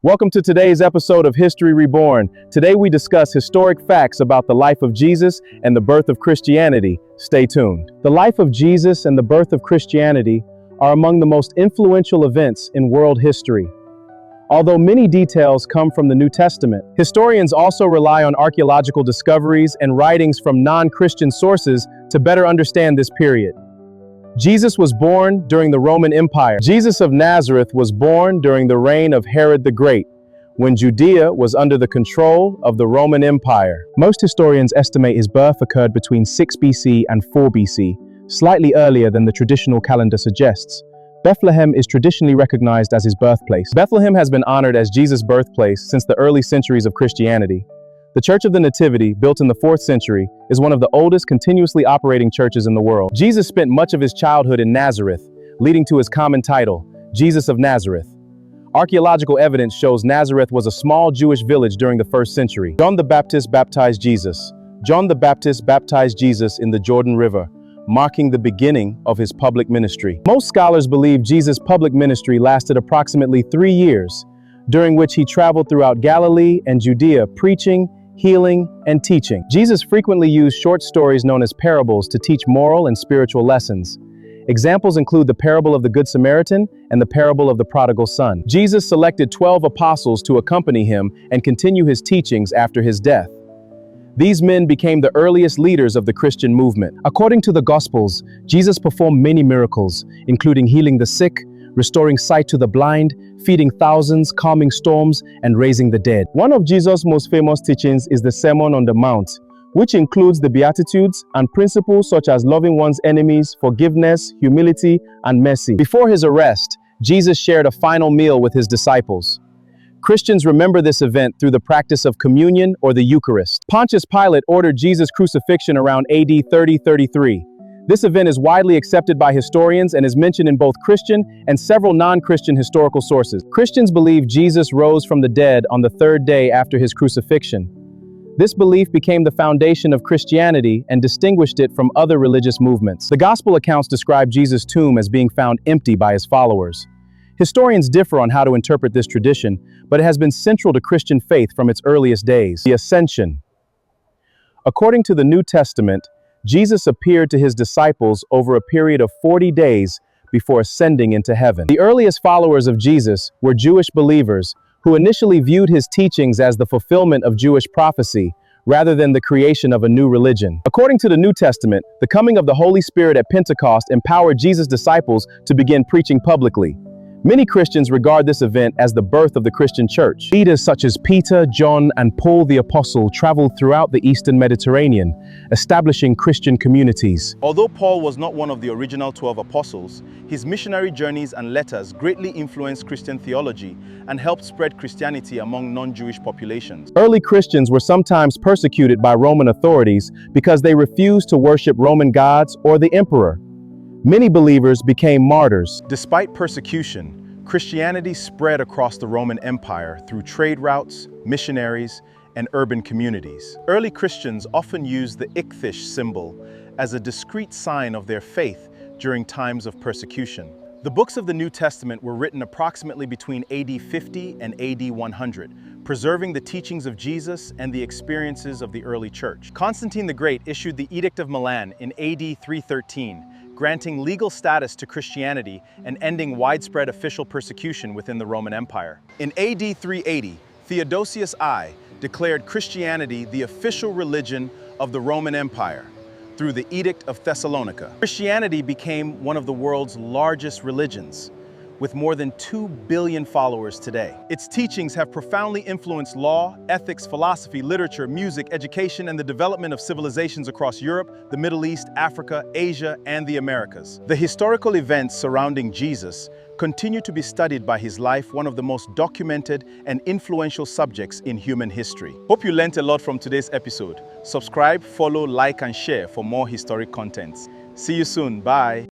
Welcome to today's episode of History Reborn. Today we discuss historic facts about the life of Jesus and the birth of Christianity. Stay tuned. The life of Jesus and the birth of Christianity are among the most influential events in world history. Although many details come from the New Testament, historians also rely on archaeological discoveries and writings from non-Christian sources to better understand this period. Jesus was born during the Roman Empire. Jesus of Nazareth was born during the reign of Herod the Great, when Judea was under the control of the Roman Empire. Most historians estimate his birth occurred between 6 BC and 4 BC, slightly earlier than the traditional calendar suggests. Bethlehem is traditionally recognized as his birthplace. Bethlehem has been honored as Jesus' birthplace since the early centuries of Christianity. The Church of the Nativity, built in the 4th century, is one of the oldest continuously operating churches in the world. Jesus spent much of his childhood in Nazareth, leading to his common title, Jesus of Nazareth. Archaeological evidence shows Nazareth was a small Jewish village during the 1st century. John the Baptist baptized Jesus. John the Baptist baptized Jesus in the Jordan River, marking the beginning of his public ministry. Most scholars believe Jesus' public ministry lasted approximately 3 years, during which he traveled throughout Galilee and Judea preaching, healing, and teaching. Jesus frequently used short stories known as parables to teach moral and spiritual lessons. Examples include the parable of the Good Samaritan and the parable of the prodigal son. Jesus selected 12 apostles to accompany him and continue his teachings after his death. These men became the earliest leaders of the Christian movement. According to the Gospels, Jesus performed many miracles, including healing the sick, restoring sight to the blind, feeding thousands, calming storms, and raising the dead. One of Jesus' most famous teachings is the Sermon on the Mount, which includes the Beatitudes and principles such as loving one's enemies, forgiveness, humility, and mercy. Before his arrest, Jesus shared a final meal with his disciples. Christians remember this event through the practice of communion or the Eucharist. Pontius Pilate ordered Jesus' crucifixion around AD 30-33. This event is widely accepted by historians and is mentioned in both Christian and several non-Christian historical sources. Christians believe Jesus rose from the dead on the 3rd day after his crucifixion. This belief became the foundation of Christianity and distinguished it from other religious movements. The Gospel accounts describe Jesus' tomb as being found empty by his followers. Historians differ on how to interpret this tradition, but it has been central to Christian faith from its earliest days. The Ascension. According to the New Testament, Jesus appeared to his disciples over a period of 40 days before ascending into heaven. The earliest followers of Jesus were Jewish believers who initially viewed his teachings as the fulfillment of Jewish prophecy rather than the creation of a new religion. According to the New Testament, the coming of the Holy Spirit at Pentecost empowered Jesus' disciples to begin preaching publicly. Many Christians regard this event as the birth of the Christian church. Leaders such as Peter, John, and Paul the Apostle traveled throughout the Eastern Mediterranean, establishing Christian communities. Although Paul was not one of the original 12 apostles, his missionary journeys and letters greatly influenced Christian theology and helped spread Christianity among non-Jewish populations. Early Christians were sometimes persecuted by Roman authorities because they refused to worship Roman gods or the emperor. Many believers became martyrs. Despite persecution, Christianity spread across the Roman Empire through trade routes, missionaries, and urban communities. Early Christians often used the ichthys symbol as a discrete sign of their faith during times of persecution. The books of the New Testament were written approximately between AD 50 and AD 100, preserving the teachings of Jesus and the experiences of the early church. Constantine the Great issued the Edict of Milan in AD 313, granting legal status to Christianity and ending widespread official persecution within the Roman Empire. In AD 380, Theodosius I declared Christianity the official religion of the Roman Empire through the Edict of Thessalonica. Christianity became one of the world's largest religions, with more than 2 billion followers today. Its teachings have profoundly influenced law, ethics, philosophy, literature, music, education, and the development of civilizations across Europe, the Middle East, Africa, Asia, and the Americas. The historical events surrounding Jesus continue to be studied by his life, one of the most documented and influential subjects in human history. Hope you learned a lot from today's episode. Subscribe, follow, like, and share for more historic contents. See you soon. Bye.